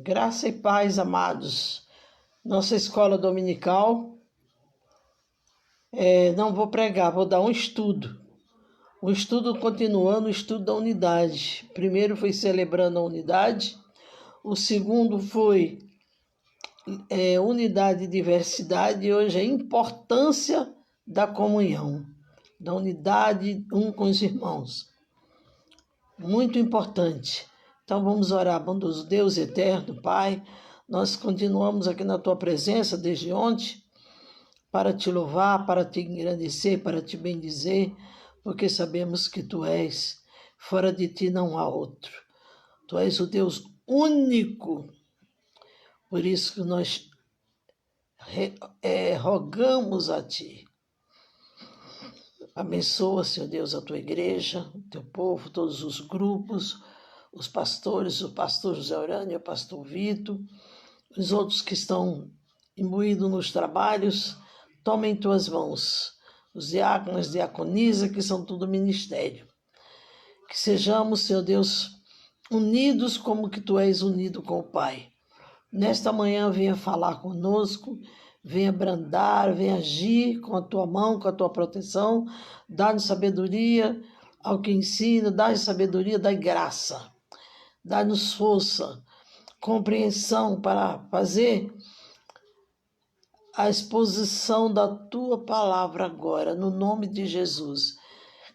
Graça e paz, amados. Nossa escola dominical, não vou pregar, vou dar um estudo. O estudo continuando, o estudo da unidade. Primeiro foi celebrando a unidade, o segundo foi unidade e diversidade, e hoje é a importância da comunhão, da unidade um com os irmãos. Muito importante. Então vamos orar, bondoso Deus eterno, Pai. Nós continuamos aqui na Tua presença desde ontem para Te louvar, para Te engrandecer, para Te bendizer, porque sabemos que Tu és, fora de Ti não há outro. Tu és o Deus único. Por isso que nós rogamos a Ti. Abençoa, Senhor Deus, a Tua igreja, o Teu povo, todos os grupos, os pastores, o pastor José Urânio, o pastor Vitor, os outros que estão imbuídos nos trabalhos, toma em Tuas mãos. Os diáconos, diaconisa, que são tudo ministério. Que sejamos, Senhor Deus, unidos como que Tu és unido com o Pai. Nesta manhã venha falar conosco, venha brandar, venha agir com a Tua mão, com a Tua proteção, dá-nos sabedoria ao que ensina, dá-nos sabedoria, dá graça, dá-nos força, compreensão para fazer a exposição da Tua palavra agora, no nome de Jesus.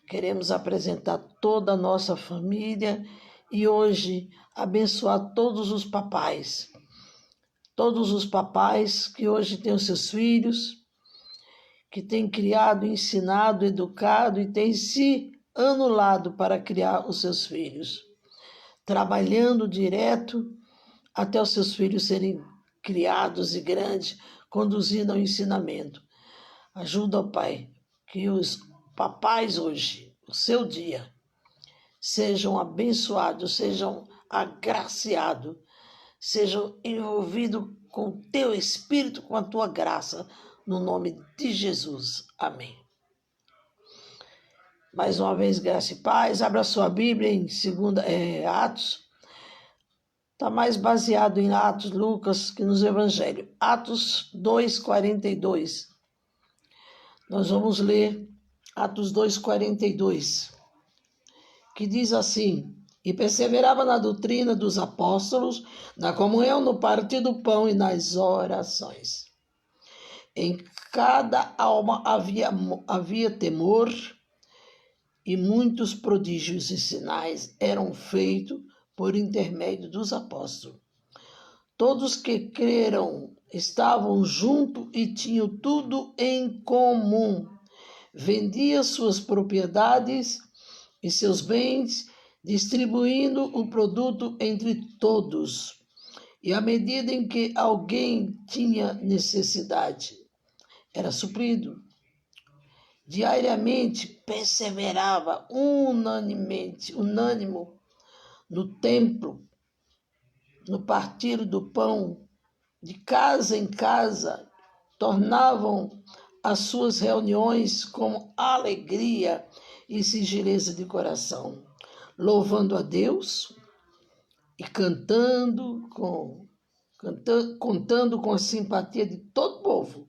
Queremos apresentar toda a nossa família e hoje abençoar todos os papais que hoje têm os seus filhos, que têm criado, ensinado, educado e têm se anulado para criar os seus filhos, trabalhando direto até os seus filhos serem criados e grandes, conduzindo ao ensinamento. Ajuda, Pai, que os papais hoje, o seu dia, sejam abençoados, sejam agraciados, sejam envolvidos com o Teu Espírito, com a Tua graça, no nome de Jesus. Amém. Mais uma vez, graça e paz. Abra sua Bíblia em Atos. Está mais baseado em Atos, Lucas, que nos Evangelhos. Atos 2:42. Nós vamos ler Atos 2:42, que diz assim: E perseverava na doutrina dos apóstolos, na comunhão, no partir do pão e nas orações. Em cada alma havia temor, e muitos prodígios e sinais eram feitos por intermédio dos apóstolos. Todos que creram estavam juntos e tinham tudo em comum. Vendiam suas propriedades e seus bens, distribuindo o produto entre todos. E à medida em que alguém tinha necessidade, era suprido. Diariamente perseverava unânimo no templo, no partir do pão, de casa em casa, tornavam as suas reuniões com alegria e singeleza de coração, louvando a Deus e contando com a simpatia de todo o povo.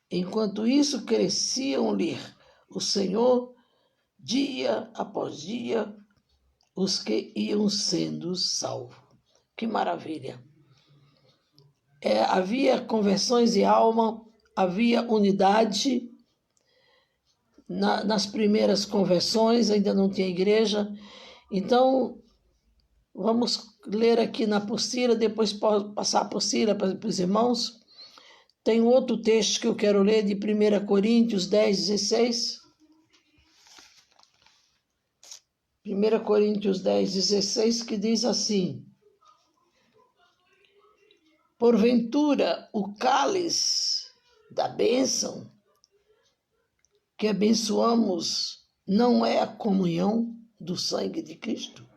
Enquanto isso, cresciam-lhe o Senhor, dia após dia, os que iam sendo salvos. Que maravilha! Havia conversões de alma, havia unidade. Nas primeiras conversões, ainda não tinha igreja. Então, vamos ler aqui na apostila, depois passar a apostila para os irmãos. Tem outro texto que eu quero ler de 1 Coríntios 10:16. 1 Coríntios 10:16, que diz assim: Porventura, o cálice da bênção que abençoamos não é a comunhão do sangue de Cristo?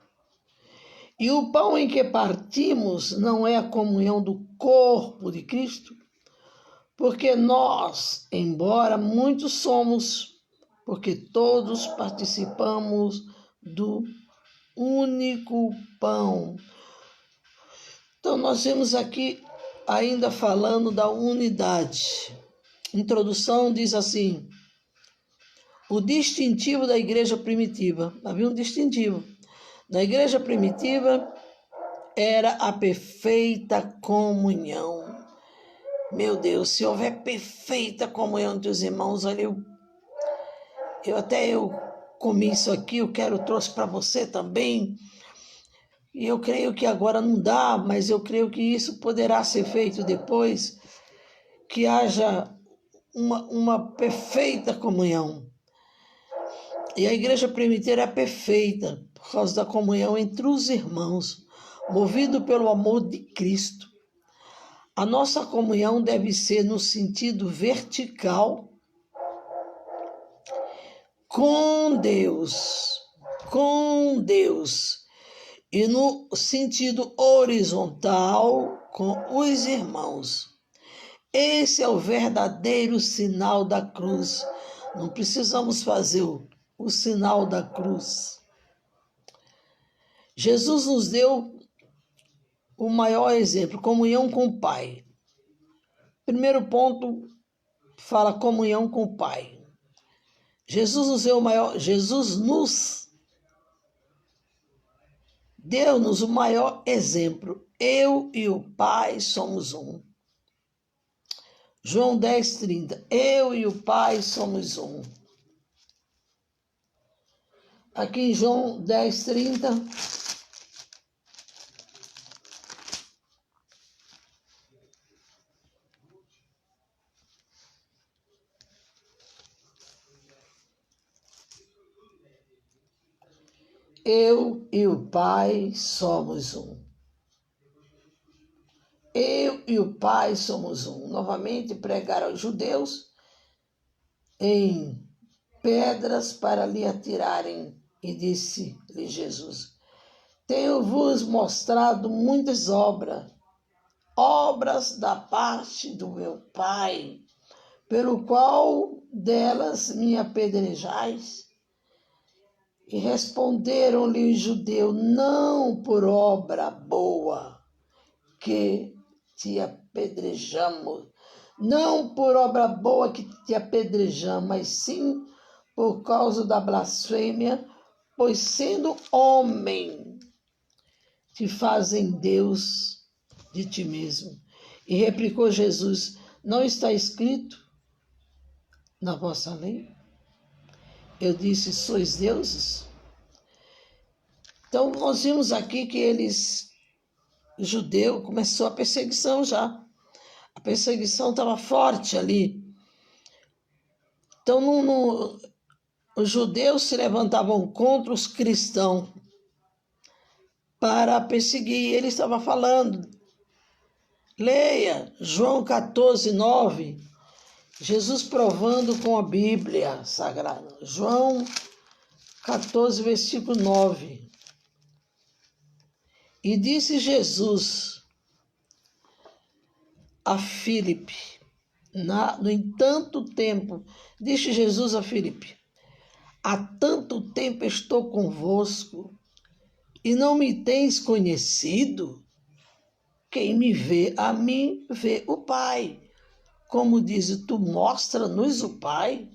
E o pão em que partimos não é a comunhão do corpo de Cristo? Porque nós, embora muitos somos, porque todos participamos do único pão. Então, nós vemos aqui ainda falando da unidade. Introdução diz assim: o distintivo da igreja primitiva. Havia um distintivo. Na igreja primitiva era a perfeita comunhão. Meu Deus, se houver perfeita comunhão entre os irmãos, olha, eu comi isso aqui, trouxe para você também. E eu creio que agora não dá, mas eu creio que isso poderá ser feito depois, que haja uma perfeita comunhão. E a igreja primitiva é perfeita por causa da comunhão entre os irmãos, movido pelo amor de Cristo. A nossa comunhão deve ser no sentido vertical com Deus, e no sentido horizontal com os irmãos. Esse é o verdadeiro sinal da cruz. Não precisamos fazer o sinal da cruz. Jesus nos deu o maior exemplo, comunhão com o Pai. Primeiro ponto, fala comunhão com o Pai. Jesus deu-nos o maior exemplo. Eu e o Pai somos um. João 10:30. Eu e o Pai somos um. Aqui em João 10:30. Eu e o Pai somos um. Eu e o Pai somos um. Novamente pregaram aos judeus em pedras para lhe atirarem. E disse-lhe Jesus: tenho-vos mostrado muitas obras da parte do meu Pai, pelo qual delas me apedrejais? E responderam-lhe os judeus: não por obra boa que te apedrejamos, não por obra boa que te apedrejamos, mas sim por causa da blasfêmia, pois sendo homem, te fazem Deus de ti mesmo. E replicou Jesus: não está escrito na vossa lei? Eu disse: sois deuses? Então, nós vimos aqui que judeu, começou a perseguição já. A perseguição estava forte ali. Então, os judeus se levantavam contra os cristãos para perseguir. Ele estava falando. Leia João 14:9. Jesus provando com a Bíblia Sagrada. João 14, versículo 9. E disse Jesus a Filipe, no tanto tempo, disse Jesus a Filipe: há tanto tempo estou convosco e não me tens conhecido? Quem me vê a mim, vê o Pai. Como diz, tu mostra-nos o Pai?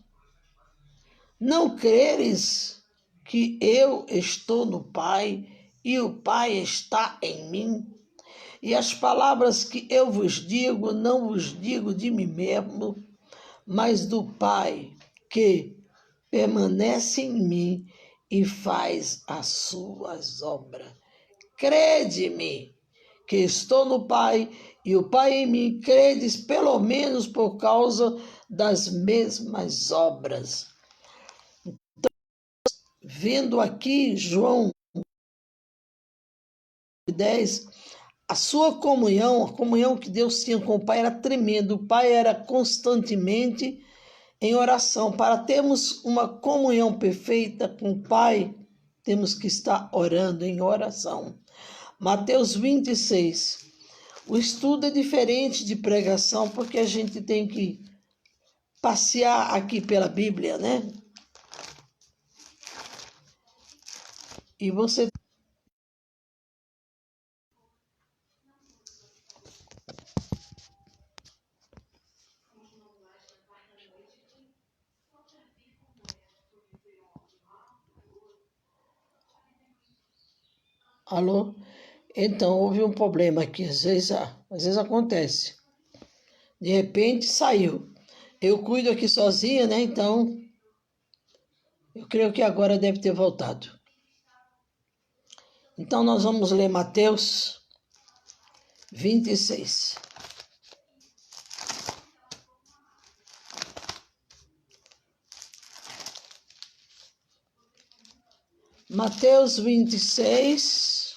Não creres que eu estou no Pai e o Pai está em mim? E as palavras que eu vos digo, não vos digo de mim mesmo, mas do Pai que permanece em mim e faz as suas obras. Crede-me que estou no Pai e o Pai em mim, credes pelo menos por causa das mesmas obras. Então, vendo aqui João 10, a sua comunhão, a comunhão que Deus tinha com o Pai era tremenda. O Pai era constantemente em oração. Para termos uma comunhão perfeita com o Pai, temos que estar orando em oração. Mateus 26. O estudo é diferente de pregação, porque a gente tem que passear aqui pela Bíblia, né? E você Alô? Então, houve um problema aqui, às vezes acontece. De repente, saiu. Eu cuido aqui sozinha, né? Então, eu creio que agora deve ter voltado. Então, nós vamos ler Mateus 26. Mateus 26,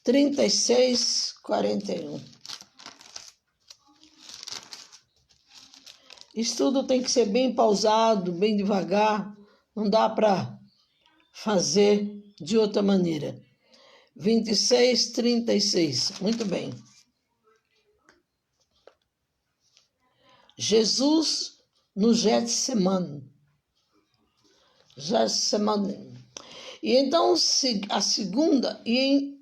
36, 41. Estudo tem que ser bem pausado, bem devagar, não dá para fazer de outra maneira. 26, 36, muito bem. Jesus no Getsemane. E então a segunda, e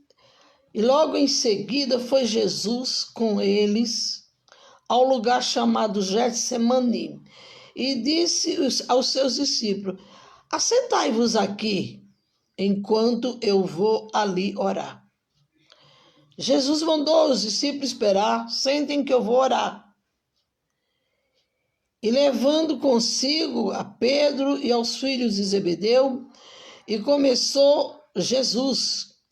logo em seguida foi Jesus com eles ao lugar chamado Getsemane, e disse aos seus discípulos: assentai-vos aqui, enquanto eu vou ali orar. Jesus mandou os discípulos esperar, sentem que eu vou orar. E levando consigo a Pedro e aos filhos de Zebedeu, e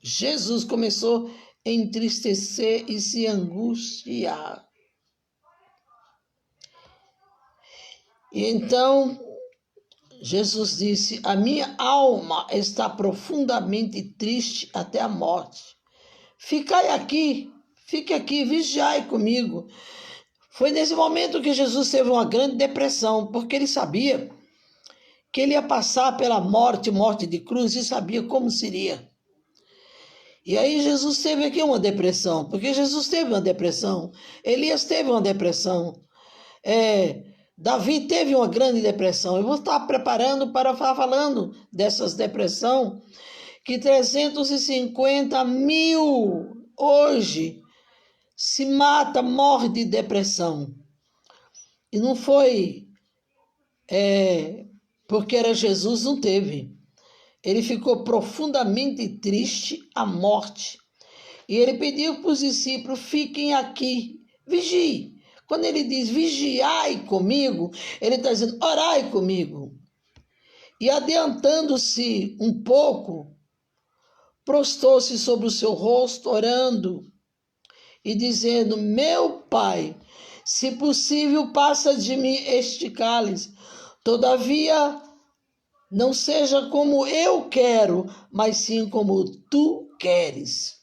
Jesus começou a entristecer e se angustiar. E então Jesus disse: a minha alma está profundamente triste até a morte. Fique aqui, vigiai comigo. Foi nesse momento que Jesus teve uma grande depressão, porque ele sabia que ele ia passar pela morte de cruz, e sabia como seria. E aí Jesus teve aqui uma depressão, porque Jesus teve uma depressão, Elias teve uma depressão, Davi teve uma grande depressão. Eu vou estar preparando para falar falando dessas depressões, que 350 mil hoje se mata, morre de depressão. E não foi porque era Jesus, não teve. Ele ficou profundamente triste à morte. E ele pediu para os discípulos: fiquem aqui, vigiem. Quando ele diz vigiai comigo, ele está dizendo orai comigo. E adiantando-se um pouco, prostou-se sobre o seu rosto, orando e dizendo: meu Pai, se possível, passa de mim este cálice. Todavia, não seja como eu quero, mas sim como tu queres.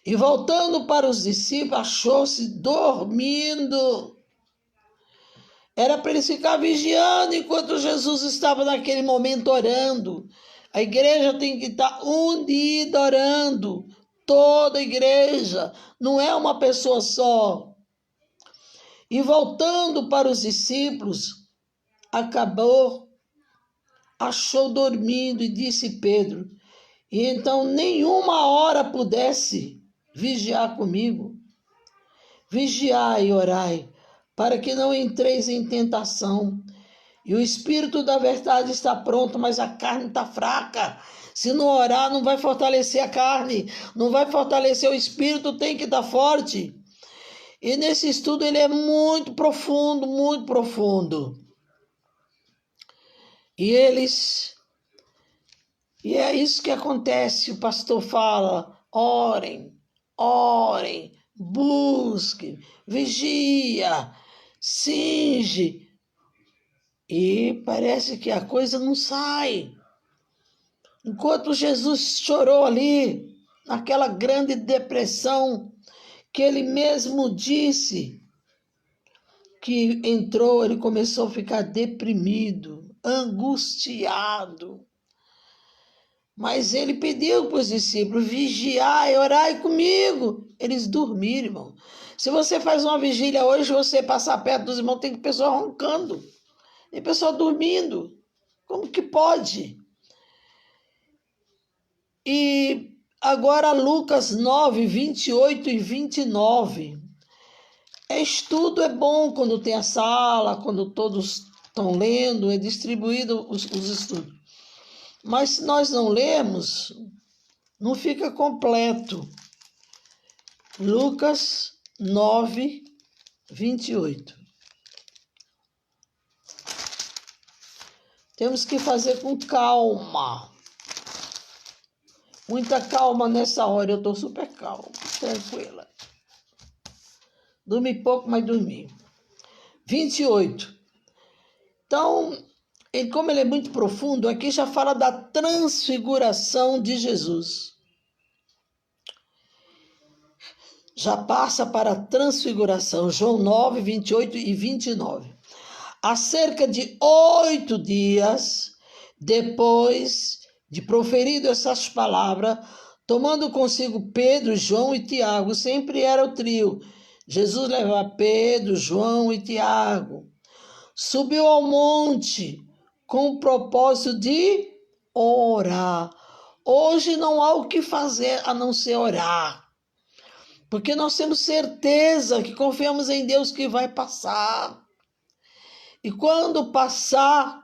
E voltando para os discípulos, achou-se dormindo. Era para eles ficar vigiando enquanto Jesus estava naquele momento orando. A igreja tem que estar unida orando. Toda a igreja, não é uma pessoa só. E voltando para os discípulos, achou dormindo, e disse Pedro: e então nenhuma hora pudesse vigiar comigo. Vigiai e orai, para que não entreis em tentação. E o espírito da verdade está pronto, mas a carne está fraca. Se não orar, não vai fortalecer a carne, não vai fortalecer o espírito, tem que estar forte. E nesse estudo ele é muito profundo, muito profundo. E é isso que acontece. O pastor fala: orem, busquem, vigia, cinge. E parece que a coisa não sai. Enquanto Jesus chorou ali, naquela grande depressão, que ele mesmo disse que entrou, ele começou a ficar deprimido, angustiado. Mas ele pediu para os discípulos: vigiai, orai comigo. Eles dormiram, irmão. Se você faz uma vigília hoje, você passar perto dos irmãos, tem pessoa roncando, tem pessoa dormindo. Como que pode? E agora Lucas 9, 28 e 29. Estudo é bom quando tem a sala, quando todos estão lendo, é distribuído os estudos. Mas se nós não lermos, não fica completo. Lucas 9, 28. Temos que fazer com calma. Muita calma nessa hora. Eu estou super calma, tranquila. Dormi pouco, mas dormi. 28. Então, como ele é muito profundo, aqui já fala da transfiguração de Jesus. Já passa para a transfiguração. João 9, 28 e 29. Há cerca de 8 dias depois de proferido essas palavras, tomando consigo Pedro, João e Tiago, sempre era o trio. Jesus levava Pedro, João e Tiago. Subiu ao monte com o propósito de orar. Hoje não há o que fazer a não ser orar. Porque nós temos certeza que confiamos em Deus que vai passar. E quando passar,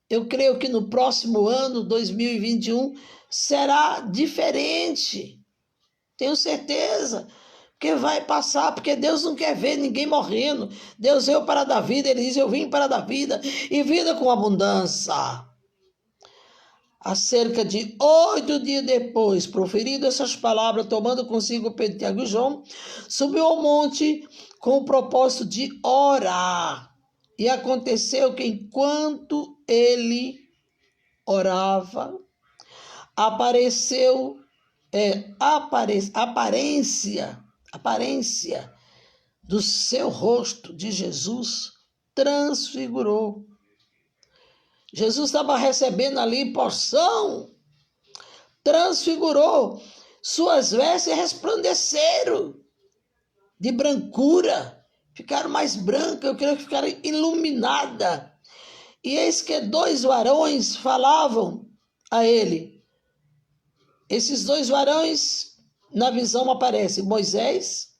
eu creio que no próximo ano, 2021, será diferente. Tenho certeza que vai passar, porque Deus não quer ver ninguém morrendo. Deus veio para dar vida, ele diz, eu vim para dar vida, e vida com abundância. Há cerca de 8 dias depois, proferido essas palavras, tomando consigo Pedro, Tiago e João, subiu ao monte com o propósito de orar. E aconteceu que enquanto ele orava, aparência do seu rosto de Jesus transfigurou. Jesus estava recebendo ali porção, transfigurou, suas vestes resplandeceram de brancura, ficaram mais brancas, eu creio que ficaram iluminadas. E eis que 2 varões falavam a ele. Esses 2 varões, na visão aparecem Moisés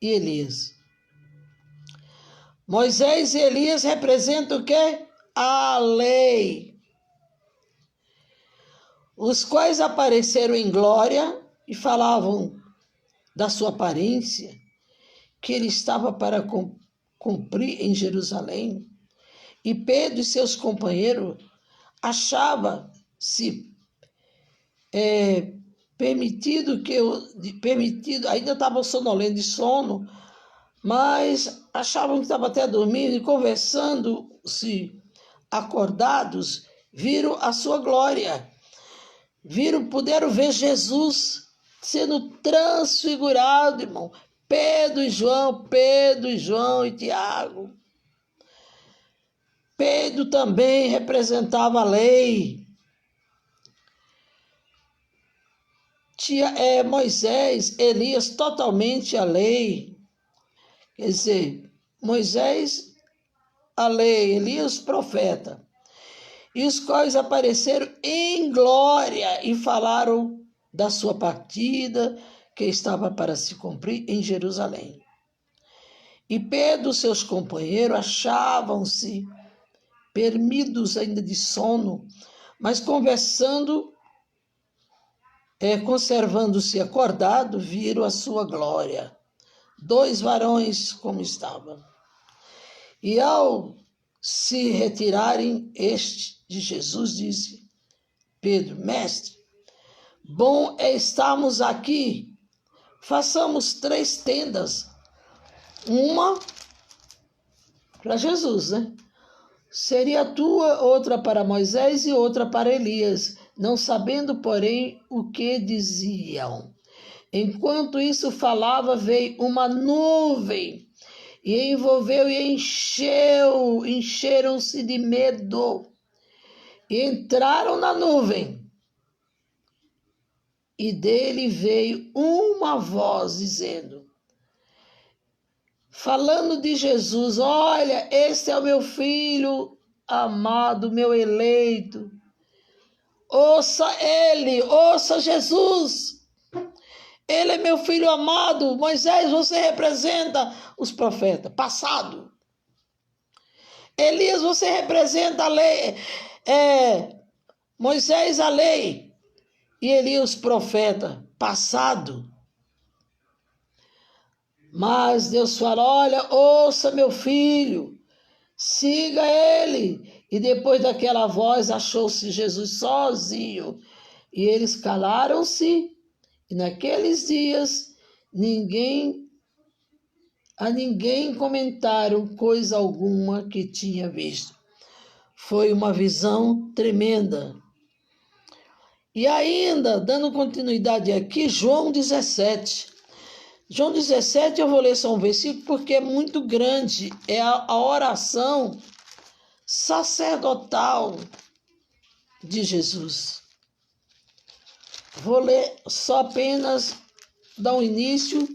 e Elias. Moisés e Elias representam o quê? A lei. Os quais apareceram em glória e falavam da sua aparência, que ele estava para cumprir em Jerusalém. E Pedro e seus companheiros achavam-se permitido, ainda estavam sonolento de sono, mas achavam que estavam até dormindo e conversando-se acordados, viram a sua glória. Puderam ver Jesus sendo transfigurado, irmão. Pedro e João e Tiago. Pedro também representava a lei. Moisés, Elias, totalmente a lei. Quer dizer, Moisés, a lei, Elias, profeta. E os quais apareceram em glória e falaram da sua partida, que estava para se cumprir em Jerusalém. E Pedro e seus companheiros achavam-se permidos ainda de sono, mas conservando-se acordado, viram a sua glória. 2 varões como estavam. E ao se retirarem, este de Jesus disse, Pedro, mestre, bom é estarmos aqui, façamos 3 tendas, uma para Jesus, né? Seria a tua, outra para Moisés e outra para Elias, não sabendo, porém, o que diziam. Enquanto isso falava, veio uma nuvem e envolveu e encheram-se de medo e entraram na nuvem. E dele veio uma voz dizendo, falando de Jesus, olha, este é o meu filho amado, meu eleito. Ouça ele, ouça Jesus. Ele é meu filho amado. Moisés, você representa os profetas, passado. Elias, você representa a lei. Moisés, a lei. e Elias, profeta, passado. Mas Deus fala, olha, ouça meu filho, siga ele. E depois daquela voz achou-se Jesus sozinho. E eles calaram-se, e naqueles dias a ninguém comentaram coisa alguma que tinha visto. Foi uma visão tremenda. E ainda, dando continuidade aqui, João 17. João 17, eu vou ler só um versículo porque é muito grande. É a oração sacerdotal de Jesus. Vou ler só apenas, dar um início,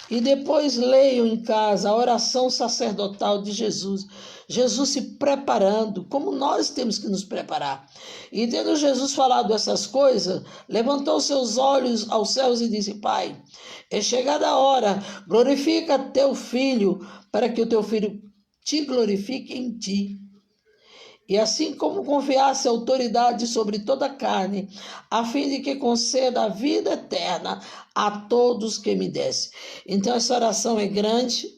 e depois leiam em casa a oração sacerdotal de Jesus. Jesus se preparando, como nós temos que nos preparar. E tendo Jesus falado essas coisas, levantou seus olhos aos céus e disse, Pai, é chegada a hora, glorifica teu filho, para que o teu filho te glorifique em ti. E assim como confiasse autoridade sobre toda a carne, a fim de que conceda a vida eterna a todos que me desse. Então essa oração é grande,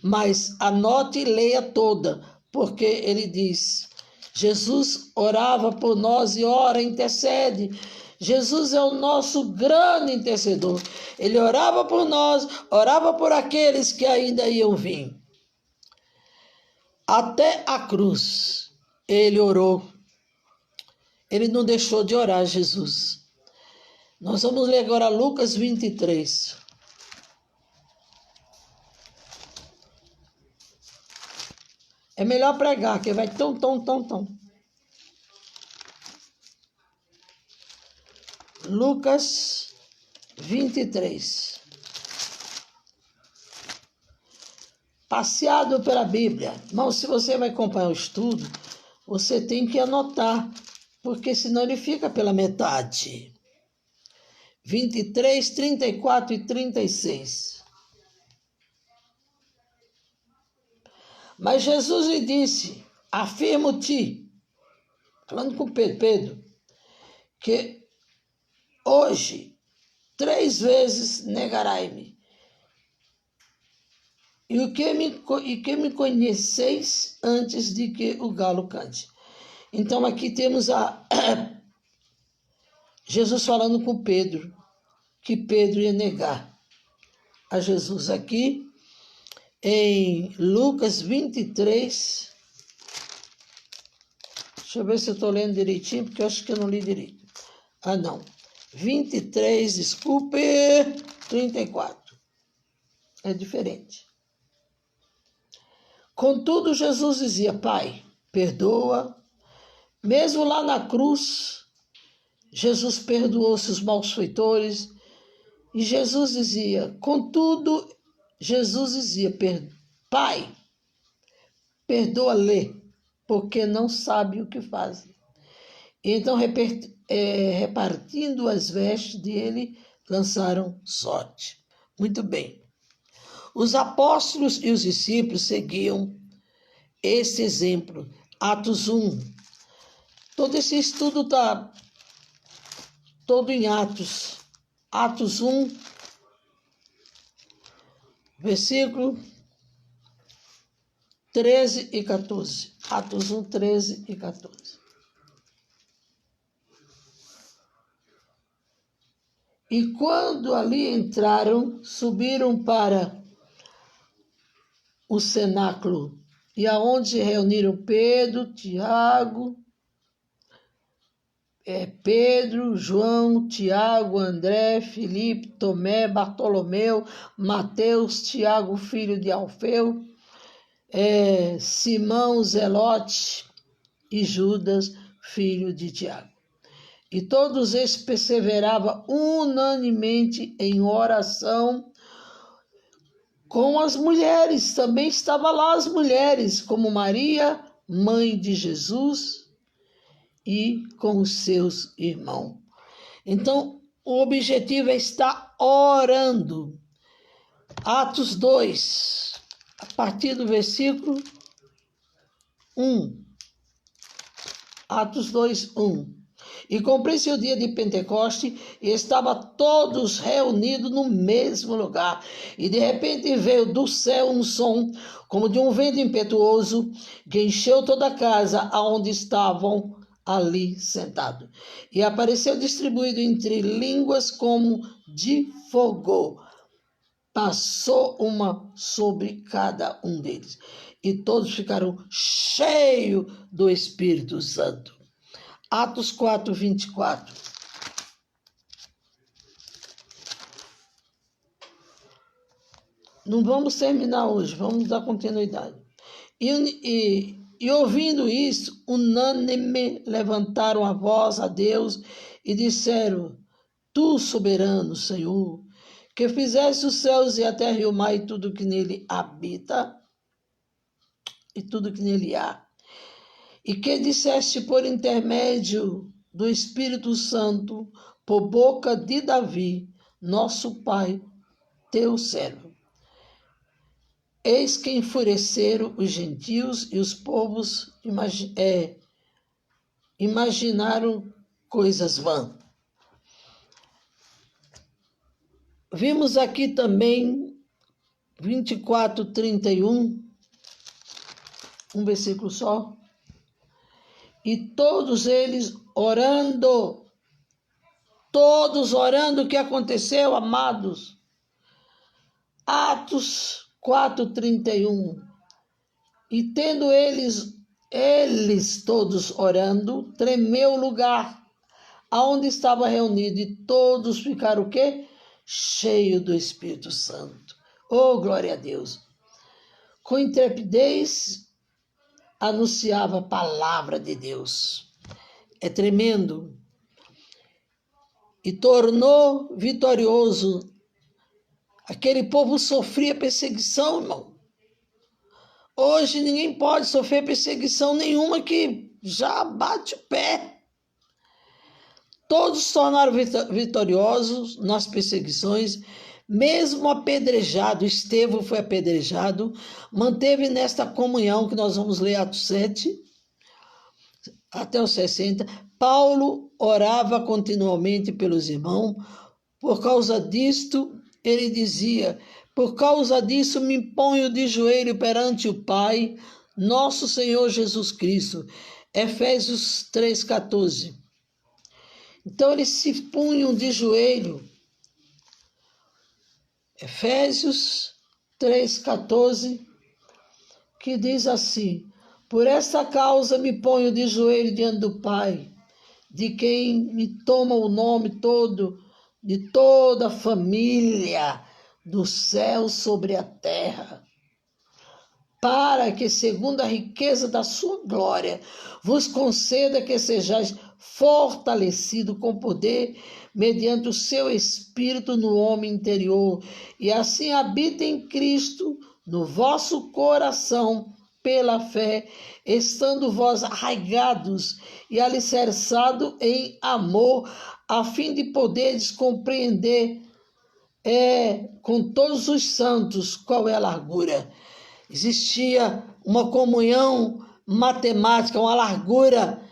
mas anote e leia toda, porque ele diz, Jesus orava por nós e ora, intercede. Jesus é o nosso grande intercedor. Ele orava por nós, orava por aqueles que ainda iam vir. Até a cruz. Ele orou. Ele não deixou de orar, Jesus. Nós vamos ler agora Lucas 23. É melhor pregar, que vai tão. Lucas 23. Passeado pela Bíblia. Irmão, se você vai acompanhar o estudo, você tem que anotar, porque senão ele fica pela metade. 23, 34 e 36. Mas Jesus lhe disse, afirmo-te, falando com Pedro, que hoje 3 vezes negarás-me. E que me conheceis antes de que o galo cante. Então aqui temos Jesus falando com Pedro, que Pedro ia negar a Jesus. Aqui em Lucas 23, deixa eu ver se eu estou lendo direitinho, porque eu acho que eu não li direito. Ah, não. 23, desculpe, 34. É diferente. Contudo, Jesus dizia, Pai, perdoa. Mesmo lá na cruz, Jesus perdoou seus malfeitores. E Jesus dizia, contudo, Jesus dizia, Pai, perdoa-lhe, porque não sabe o que fazem. Então, repartindo as vestes dele, lançaram sorte. Muito bem. Os apóstolos e os discípulos seguiam esse exemplo. Atos 1. Todo esse estudo está todo em Atos. Atos 1, versículo 13 e 14. Atos 1, 13 e 14. E quando ali entraram, subiram para o cenáculo, e aonde se reuniram Pedro, João, Tiago, André, Filipe, Tomé, Bartolomeu, Mateus, Tiago, filho de Alfeu, Simão, Zelote e Judas, filho de Tiago. E todos esses perseveravam unanimemente em oração com as mulheres. Também estavam lá as mulheres, como Maria, mãe de Jesus, e com os seus irmãos. Então, o objetivo é estar orando. Atos 2, a partir do versículo 1. Atos 2, 1. E cumpri-se o dia de Pentecoste e estava todos reunidos no mesmo lugar. E de repente veio do céu um som, como de um vento impetuoso, que encheu toda a casa aonde estavam ali sentados. E apareceu distribuído entre línguas como de fogo. Passou uma sobre cada um deles. E todos ficaram cheios do Espírito Santo. Atos 4, 24. Não vamos terminar hoje, vamos dar continuidade. E ouvindo isso, unânime levantaram a voz a Deus e disseram: Tu, soberano Senhor, que fizeste os céus e a terra e o mar e tudo que nele habita e tudo que nele há, e que disseste por intermédio do Espírito Santo, por boca de Davi, nosso pai, teu servo. Eis que enfureceram os gentios e os povos imaginaram coisas vãs. Vimos aqui também 24, 31, um versículo só. E todos eles orando, o que aconteceu, amados? Atos 4, 31. E tendo eles todos orando, tremeu o lugar aonde estava reunido, e todos ficaram o quê? Cheios do Espírito Santo. Oh, glória a Deus! Com intrepidez anunciava a palavra de Deus. É tremendo. E tornou vitorioso. Aquele povo sofria perseguição, irmão. Hoje ninguém pode sofrer perseguição nenhuma, que já bate o pé. Todos se tornaram vitoriosos nas perseguições, mesmo apedrejado. Estevão foi apedrejado, manteve nesta comunhão, que nós vamos ler Atos 7, até os 60. Paulo orava continuamente pelos irmãos. Por causa disto, ele dizia: por causa disso me ponho de joelho perante o Pai, nosso Senhor Jesus Cristo. Efésios 3,14. Então eles se punham de joelho. Efésios 3,14, que diz assim: por essa causa me ponho de joelho diante do Pai, de quem me toma o nome todo, de toda a família do céu sobre a terra, para que, segundo a riqueza da sua glória, vos conceda que sejais fortalecido com poder mediante o seu Espírito no homem interior, e assim habite em Cristo no vosso coração pela fé, estando vós arraigados e alicerçados em amor, a fim de poderes compreender com todos os santos qual é a largura. Existia uma comunhão matemática, uma largura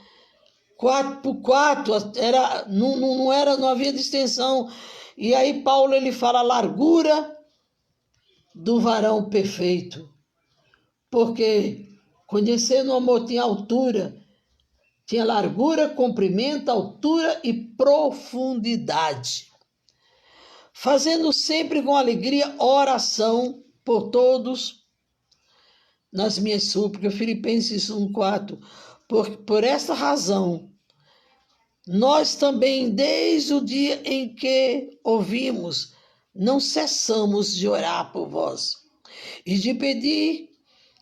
4 por 4, não havia distensão. E aí Paulo ele fala a largura do varão perfeito, porque conhecendo o amor tinha altura, tinha largura, comprimento, altura e profundidade. Fazendo sempre com alegria oração por todos nas minhas súplicas, Filipenses 1,4. Por esta razão, nós também, desde o dia em que ouvimos, não cessamos de orar por vós e de pedir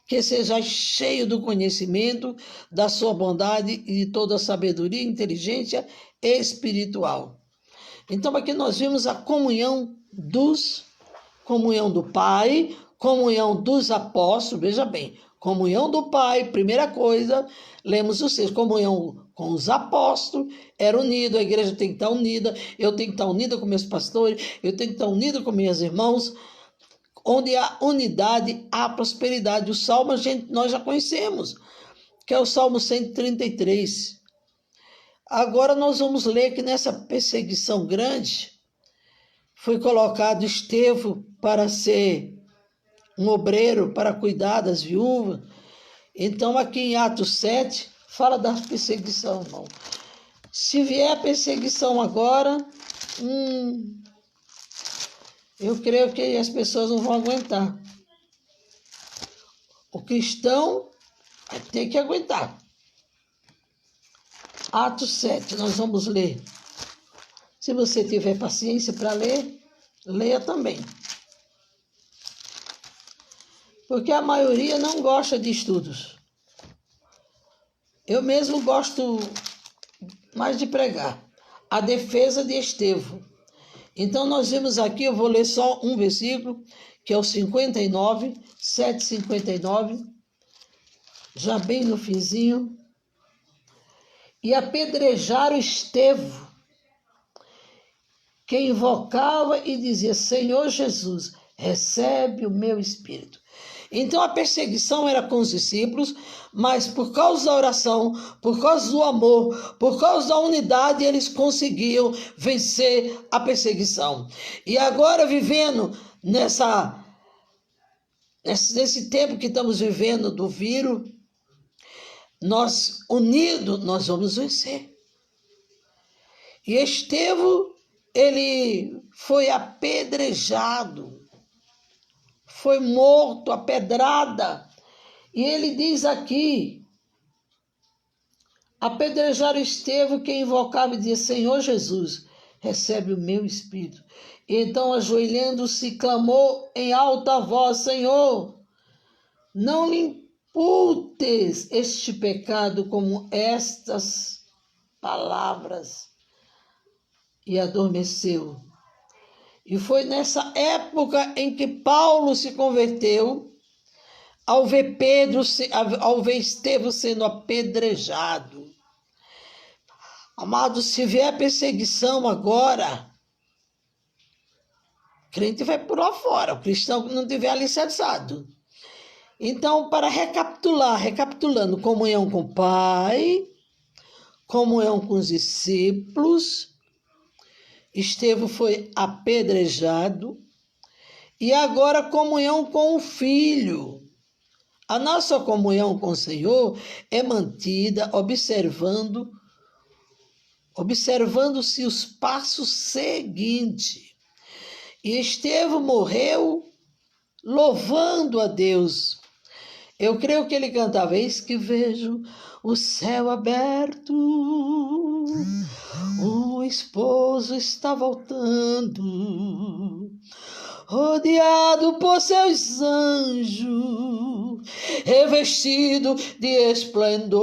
que sejais cheio do conhecimento da sua bondade e de toda a sabedoria e inteligência espiritual. Então aqui nós vimos a comunhão do Pai, comunhão dos apóstolos. Veja bem, comunhão do Pai, primeira coisa, lemos o 6, comunhão com os apóstolos, era unido, a igreja tem que estar unida, eu tenho que estar unida com meus pastores, eu tenho que estar unida com meus irmãos. Onde há unidade, há prosperidade. O Salmo nós já conhecemos, que é o Salmo 133. Agora nós vamos ler que nessa perseguição grande foi colocado Estevão para ser um obreiro, para cuidar das viúvas. Então aqui em Atos 7 fala da perseguição, irmão. Se vier perseguição agora, eu creio que as pessoas não vão aguentar. O cristão vai ter que aguentar. Atos 7, nós vamos ler. Se você tiver paciência para ler, leia também. Porque a maioria não gosta de estudos. Eu mesmo gosto mais de pregar. A defesa de Estevão. Então nós vemos aqui, eu vou ler só um versículo, que é o 59, 7:59, já bem no finzinho. E apedrejaram Estevão, que invocava e dizia: Senhor Jesus, recebe o meu espírito. Então a perseguição era com os discípulos, mas por causa da oração, por causa do amor, por causa da unidade, eles conseguiam vencer a perseguição. E agora, vivendo nesse tempo que estamos vivendo do vírus, nós unidos, nós vamos vencer. E Estevão, ele foi apedrejado, foi morto, a pedrada. E ele diz aqui, apedrejaram Estevão, que invocava e dizia: Senhor Jesus, recebe o meu espírito. E então, ajoelhando-se, clamou em alta voz: Senhor, não lhe imputes este pecado como estas palavras. E adormeceu. E foi nessa época em que Paulo se converteu, ao ver Estevão sendo apedrejado. Amado, se vier perseguição agora, o crente vai pular fora, o cristão que não tiver alicerçado. Então, para recapitulando, comunhão com o Pai, comunhão com os discípulos, Estevão foi apedrejado, e agora comunhão com o Filho. A nossa comunhão com o Senhor é mantida observando-se os passos seguintes. E Estevão morreu louvando a Deus. Eu creio que ele cantava: eis que vejo o céu aberto, o esposo está voltando, rodeado por seus anjos, revestido de esplendor.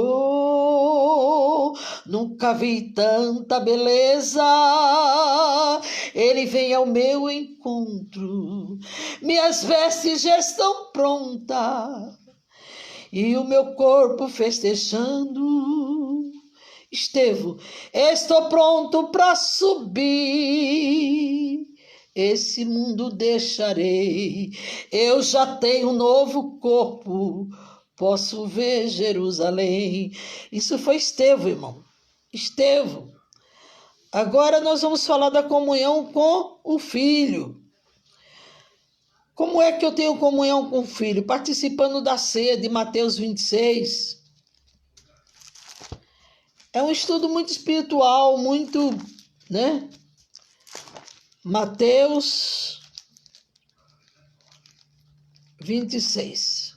Nunca vi tanta beleza, ele vem ao meu encontro, minhas vestes já estão prontas e o meu corpo festejando. Estevão, estou pronto para subir, esse mundo deixarei, eu já tenho um novo corpo, posso ver Jerusalém. Isso foi Estevão, irmão. Estevão. Agora nós vamos falar da comunhão com o Filho. Como é que eu tenho comunhão com o Filho? Participando da ceia de Mateus 26. É um estudo muito espiritual, muito, né? Mateus 26.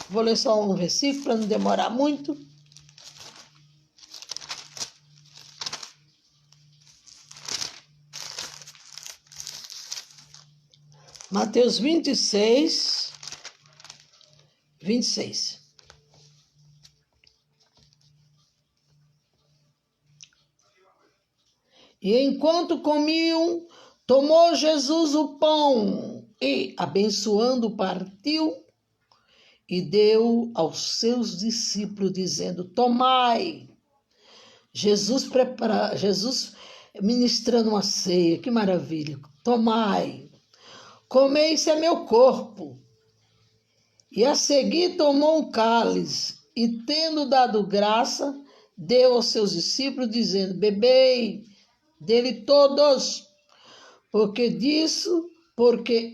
Vou ler só um versículo para não demorar muito. Mateus 26. E enquanto comiam, tomou Jesus o pão e, abençoando, partiu e deu aos seus discípulos, dizendo: tomai. Jesus ministrando uma ceia, que maravilha. Tomai, comei, isso é meu corpo. E a seguir tomou um cálice e, tendo dado graça, deu aos seus discípulos, dizendo: bebei dele todos, porque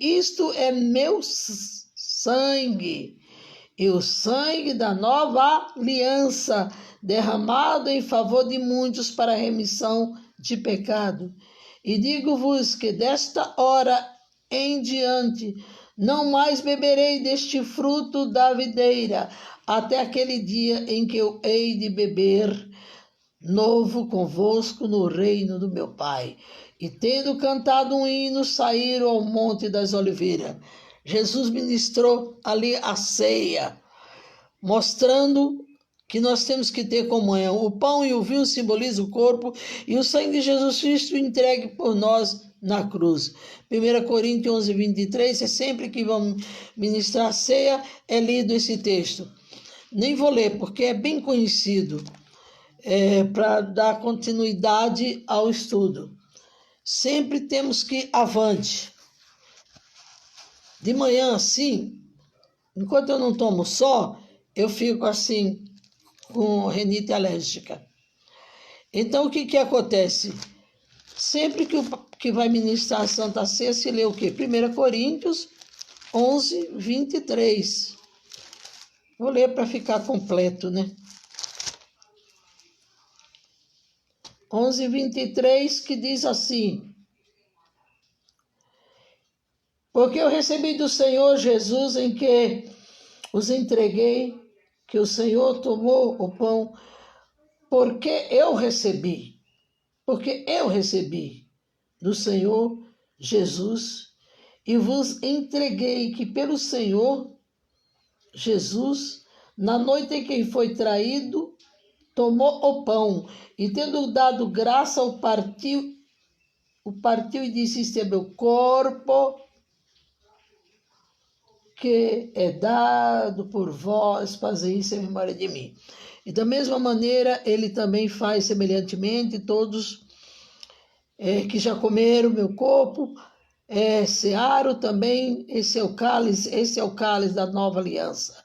isto é meu sangue, e o sangue da nova aliança, derramado em favor de muitos para a remissão de pecado. E digo-vos que desta hora em diante não mais beberei deste fruto da videira, até aquele dia em que eu hei de beber novo convosco no reino do meu Pai. E tendo cantado um hino, saíram ao Monte das Oliveiras. Jesus ministrou ali a ceia, mostrando que nós temos que ter comunhão. O pão e o vinho simbolizam o corpo e o sangue de Jesus Cristo entregue por nós na cruz. 1 Coríntios 11, 23, é sempre que vamos ministrar a ceia, é lido esse texto. Nem vou ler, porque é bem conhecido, para dar continuidade ao estudo. Sempre temos que ir avante. De manhã, assim, enquanto eu não tomo só, eu fico assim, com rinite alérgica. Então, o que acontece? Sempre que vai ministrar a Santa Ceia, se lê o quê? 1 Coríntios 11, 23. Vou ler para ficar completo, né? 11, 23, que diz assim: porque eu recebi do Senhor Jesus em que os entreguei, que o Senhor tomou o pão, porque eu recebi do Senhor Jesus e vos entreguei que pelo Senhor Jesus, na noite em que foi traído, tomou o pão e tendo dado graça, o partiu e disse: este é meu corpo, que é dado por vós, fazei isso em memória de mim. E da mesma maneira, ele também faz semelhantemente, todos que já comeram meu corpo, cearam também, esse é o cálice da nova aliança,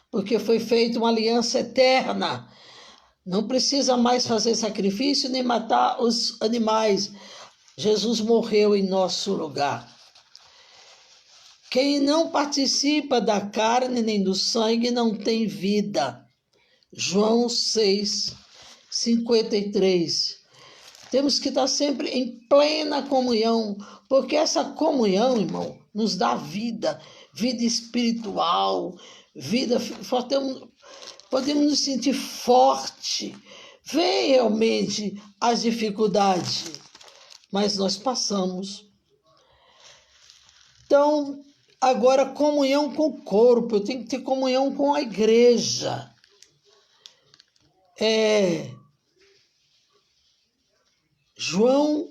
porque foi feita uma aliança eterna. Não precisa mais fazer sacrifício nem matar os animais. Jesus morreu em nosso lugar. Quem não participa da carne nem do sangue não tem vida. João 6, 53. Temos que estar sempre em plena comunhão, porque essa comunhão, irmão, nos dá vida, vida espiritual, vida. Podemos nos sentir forte. Vem realmente as dificuldades, mas nós passamos. Então, agora, comunhão com o corpo, eu tenho que ter comunhão com a igreja. João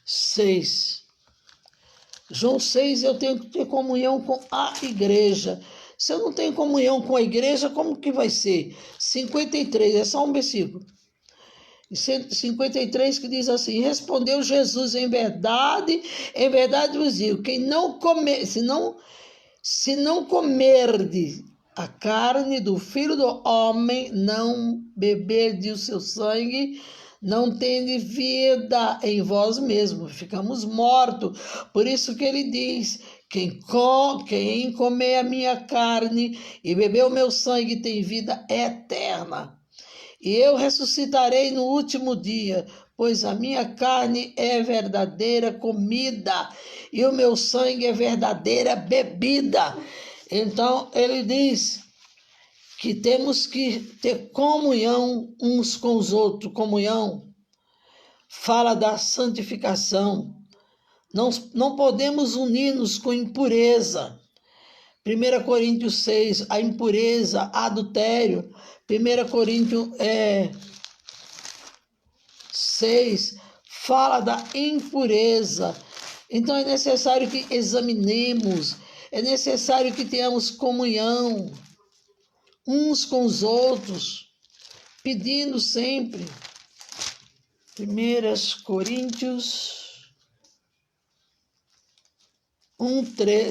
6. João 6, eu tenho que ter comunhão com a igreja. Se eu não tenho comunhão com a igreja, como que vai ser? 53, é só um versículo. 53 que diz assim: respondeu Jesus, em verdade vos digo, quem não comer, se não comerdes a carne do Filho do Homem, não beberdes o seu sangue, não tendes vida em vós mesmos, ficamos mortos. Por isso que ele diz: quem comer a minha carne e beber o meu sangue tem vida eterna. E eu ressuscitarei no último dia, pois a minha carne é verdadeira comida e o meu sangue é verdadeira bebida. Então, ele diz que temos que ter comunhão uns com os outros. Comunhão fala da santificação. Não podemos unir-nos com impureza. 1 Coríntios 6, a impureza, adultério. 1 Coríntios 6 fala da impureza. Então é necessário que examinemos, é necessário que tenhamos comunhão uns com os outros, pedindo sempre. 1 Coríntios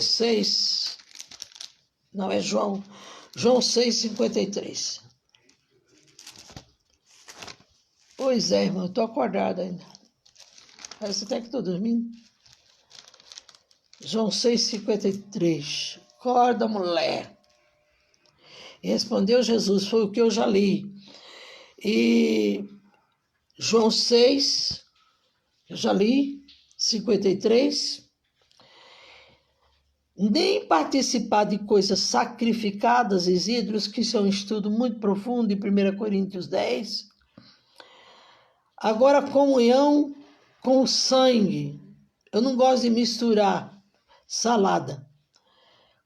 6. Não, é João 6, 53. Pois é, irmão, eu tô acordada ainda. Parece até que tô dormindo. João 6,53. Acorda, mulher. E respondeu Jesus, foi o que eu já li. E João 6, eu já li, 53. Nem participar de coisas sacrificadas e ídolos, que isso é um estudo muito profundo em 1 Coríntios 10. Agora, comunhão com o sangue. Eu não gosto de misturar salada.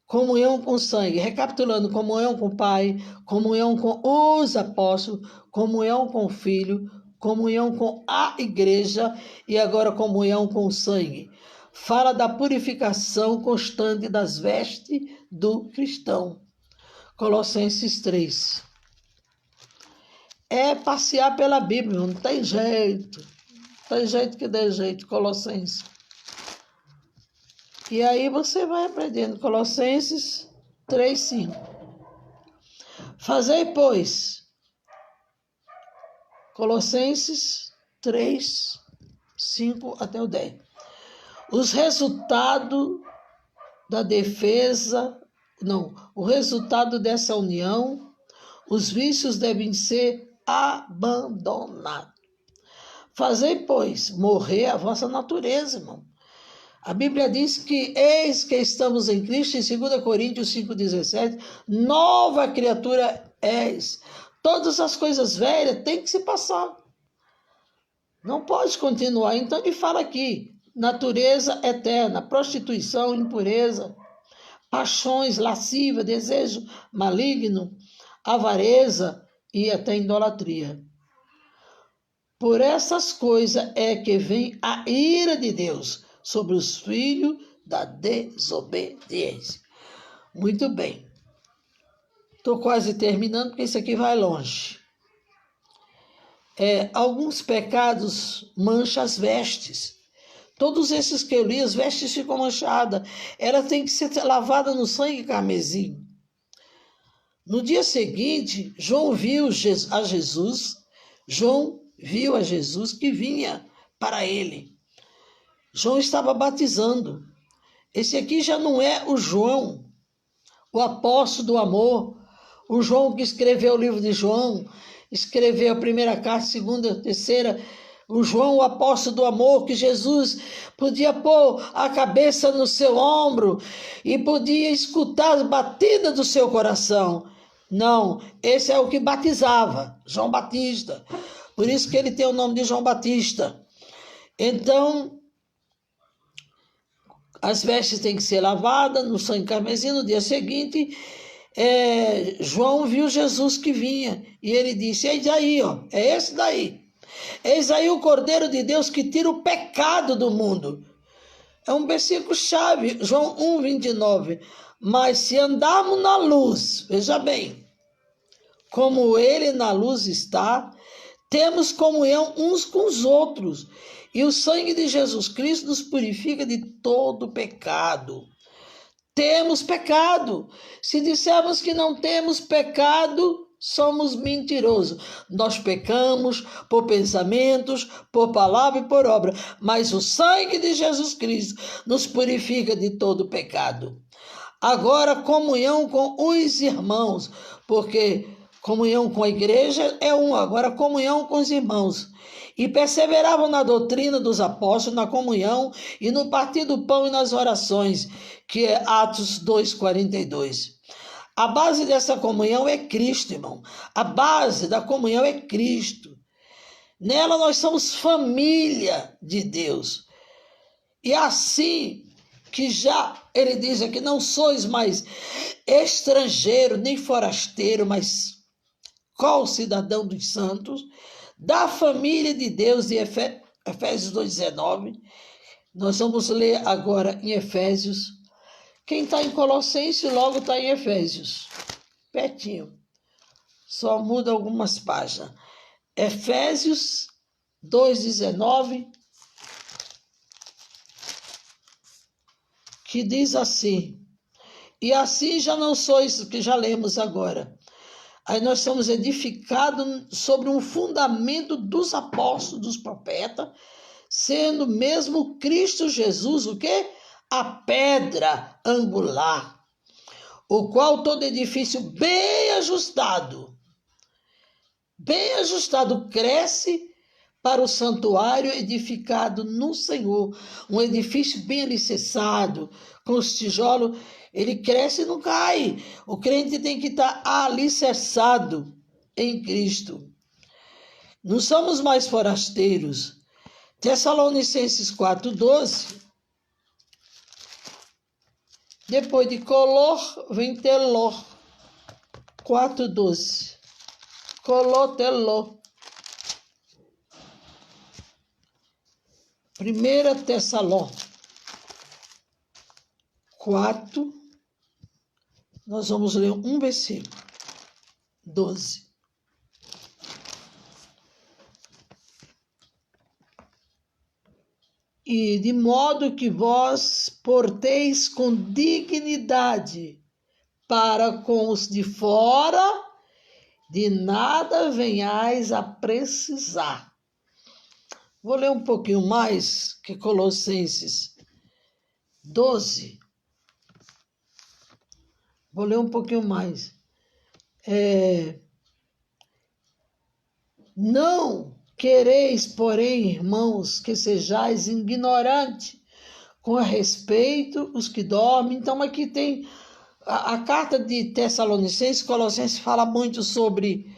Comunhão com o sangue. Recapitulando, comunhão com o Pai, comunhão com os apóstolos, comunhão com o Filho, comunhão com a igreja e agora comunhão com o sangue. Fala da purificação constante das vestes do cristão. Colossenses 3. É passear pela Bíblia, não tem jeito. Tem jeito que dê jeito, Colossenses. E aí você vai aprendendo. Colossenses 3:5. Fazei, pois. Colossenses 3:5 até o 10. Os resultados da defesa, o resultado dessa união, os vícios devem ser abandonados. Fazei, pois, morrer a vossa natureza, irmão. A Bíblia diz que eis que estamos em Cristo, em 2 Coríntios 5,17, nova criatura és. Todas as coisas velhas têm que se passar. Não pode continuar. Então ele fala aqui, natureza eterna, prostituição, impureza, paixões, lascívia, desejo maligno, avareza e até idolatria. Por essas coisas é que vem a ira de Deus sobre os filhos da desobediência. Muito bem. Estou quase terminando, porque isso aqui vai longe. Alguns pecados mancham as vestes. Todos esses que eu li, as vestes ficam manchadas. Ela tem que ser lavada no sangue carmesim. No dia seguinte, João viu a Jesus que vinha para ele. João estava batizando. Esse aqui já não é o João, o apóstolo do amor, o João que escreveu o livro de João, escreveu a primeira carta, a segunda, a terceira, o João, o apóstolo do amor, que Jesus podia pôr a cabeça no seu ombro e podia escutar as batidas do seu coração. Não, esse é o que batizava, João Batista. Por isso que ele tem o nome de João Batista. Então, as vestes têm que ser lavadas no sangue carmesim. No dia seguinte, João viu Jesus que vinha. E ele disse, eis aí, ó, é esse daí. Eis aí o Cordeiro de Deus que tira o pecado do mundo. É um versículo chave, João 1:29. Mas se andarmos na luz, veja bem, como ele na luz está, temos comunhão uns com os outros. E o sangue de Jesus Cristo nos purifica de todo pecado. Temos pecado. Se dissermos que não temos pecado, somos mentirosos. Nós pecamos por pensamentos, por palavra e por obra. Mas o sangue de Jesus Cristo nos purifica de todo pecado. Agora, comunhão com os irmãos, porque comunhão com a igreja é agora comunhão com os irmãos. E perseveravam na doutrina dos apóstolos, na comunhão e no partir do pão e nas orações, que é Atos 2:42. A base dessa comunhão é Cristo, irmão. A base da comunhão é Cristo. Nela nós somos família de Deus. E assim que já ele diz aqui, não sois mais estrangeiro nem forasteiro, mas co-cidadão dos santos, da família de Deus, de Efésios 2:19. Nós vamos ler agora em Efésios. Quem está em Colossenses logo está em Efésios, pertinho. Só muda algumas páginas. Efésios 2:19, que diz assim, e assim já não sois, que já lemos agora, Aí nós somos edificados sobre um fundamento dos apóstolos, dos profetas, sendo mesmo Cristo Jesus o quê? A pedra angular, o qual todo edifício bem ajustado, cresce para o santuário edificado no Senhor. Um edifício bem alicerçado, com os tijolos, ele cresce e não cai. O crente tem que estar alicerçado em Cristo. Não somos mais forasteiros. Tessalonicenses 4,12. Depois de color, vem teló. 4,12. Color, teló. 1 Tessaló 4, nós vamos ler um versículo, 12. E de modo que vós porteis com dignidade para com os de fora, de nada venhais a precisar. Vou ler um pouquinho mais que Colossenses 12. Vou ler um pouquinho mais. Não quereis, porém, irmãos, que sejais ignorantes com a respeito os que dormem. Então, aqui tem a carta de Tessalonicenses, Colossenses fala muito sobre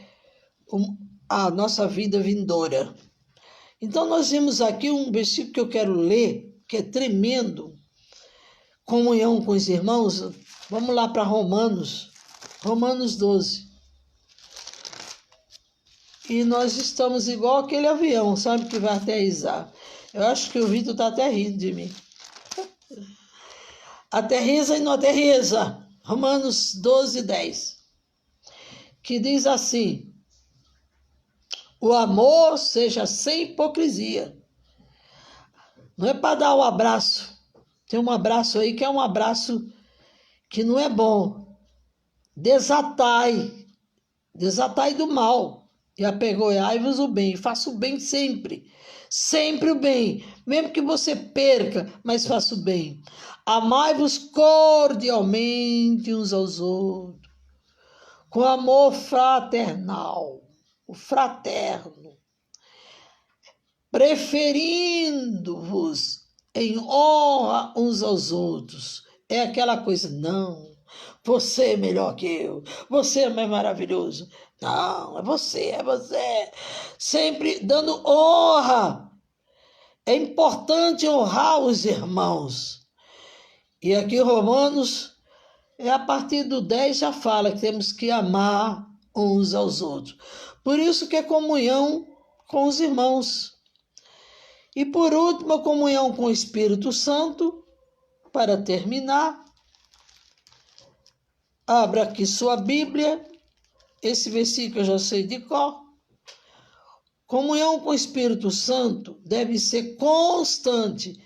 a nossa vida vindoura. Então, nós vimos aqui um versículo que eu quero ler, que é tremendo. Comunhão com os irmãos. Vamos lá para Romanos 12. E nós estamos igual aquele avião, sabe, que vai aterrissar. Eu acho que o Vitor está até rindo de mim. Aterriza e não aterriza. Romanos 12, 10. Que diz assim: o amor seja sem hipocrisia. Não é para dar um abraço. Tem um abraço aí que é um abraço que não é bom. Desatai do mal e apegoai-vos o bem. Faça o bem sempre. Sempre o bem. Mesmo que você perca, mas faça o bem. Amai-vos cordialmente uns aos outros, com amor fraternal, o fraterno, preferindo-vos em honra uns aos outros. É aquela coisa, não, você é melhor que eu, você é mais maravilhoso. Não, é você. Sempre dando honra. É importante honrar os irmãos. E aqui Romanos, a partir do 10 já fala que temos que amar uns aos outros. Por isso que é comunhão com os irmãos. E por último, a comunhão com o Espírito Santo, para terminar. Abra aqui sua Bíblia, esse versículo eu já sei de cor. Comunhão com o Espírito Santo deve ser constante.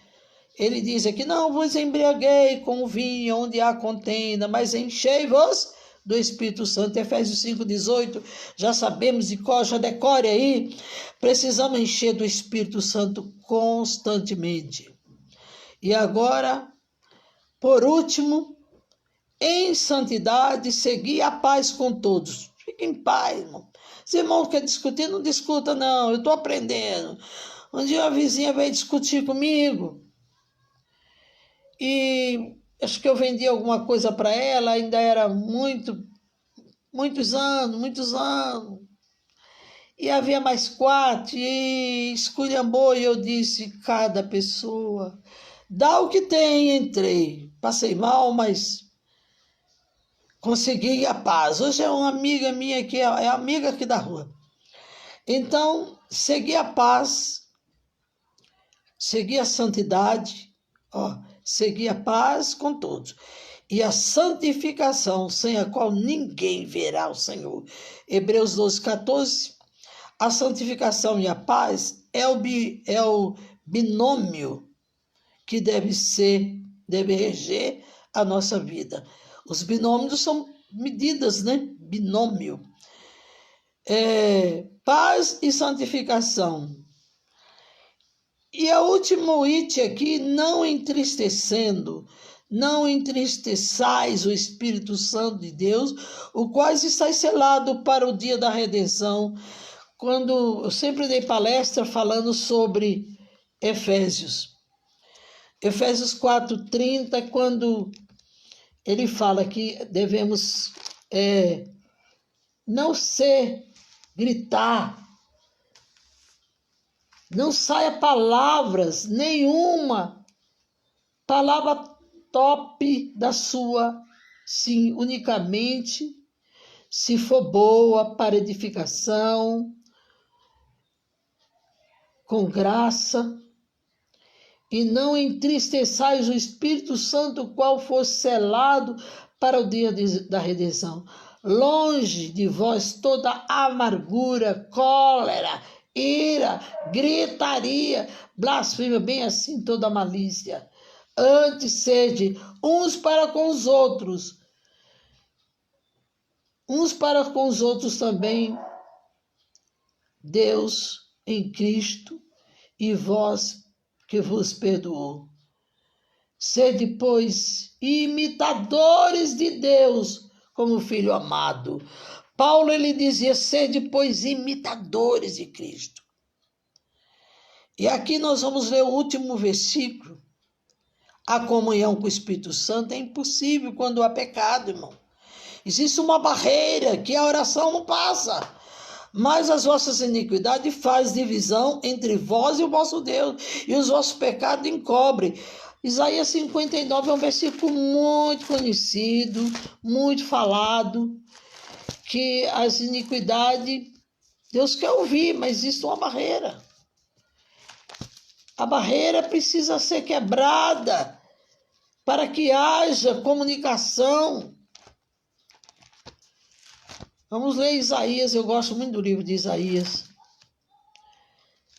Ele diz aqui, não vos embriaguei com vinho onde há contenda, mas enchei-vos do Espírito Santo. Efésios 5,18, já sabemos de cor, já decore aí. Precisamos encher do Espírito Santo constantemente. E agora, por último, em santidade, seguir a paz com todos. Fique em paz, irmão. Se irmão quer discutir, não discuta, não. Eu estou aprendendo. Um dia a vizinha veio discutir comigo. E acho que eu vendi alguma coisa para ela, ainda era muitos anos. E havia mais 4, e esculhambou, e eu disse, cada pessoa, dá o que tem, entrei. Passei mal, mas consegui a paz. Hoje é uma amiga minha aqui, é amiga aqui da rua. Então, segui a paz, segui a santidade, segui a paz com todos. E a santificação, sem a qual ninguém verá o Senhor. Hebreus 12, 14. A santificação e a paz é o binômio que deve reger a nossa vida. Os binômios são medidas, né? Binômio. Paz e santificação. E o último item aqui, não entristecendo, não entristeçais o Espírito Santo de Deus, o qual está selado para o dia da redenção. Quando eu sempre dei palestra falando sobre Efésios 4:30, quando ele fala que devemos não gritar, não saia palavras, nenhuma palavra top da sua, sim, unicamente se for boa para edificação, com graça, e não entristeçais o Espírito Santo, o qual for selado para o dia da redenção. Longe de vós toda amargura, cólera, ira, gritaria, blasfêmia, bem assim toda malícia. Antes sede uns para com os outros também, Deus em Cristo, e vós que vos perdoou. Sede, pois, imitadores de Deus, como filho amado. Paulo, ele dizia, sede, pois, imitadores de Cristo. E aqui nós vamos ler o último versículo. A comunhão com o Espírito Santo é impossível quando há pecado, irmão. Existe uma barreira que a oração não passa. Mas as vossas iniquidades faz divisão entre vós e o vosso Deus, e os vossos pecados encobrem. Isaías 59 é um versículo muito conhecido, muito falado, que as iniquidades, Deus quer ouvir, mas existe uma barreira. A barreira precisa ser quebrada para que haja comunicação. Vamos ler Isaías, eu gosto muito do livro de Isaías.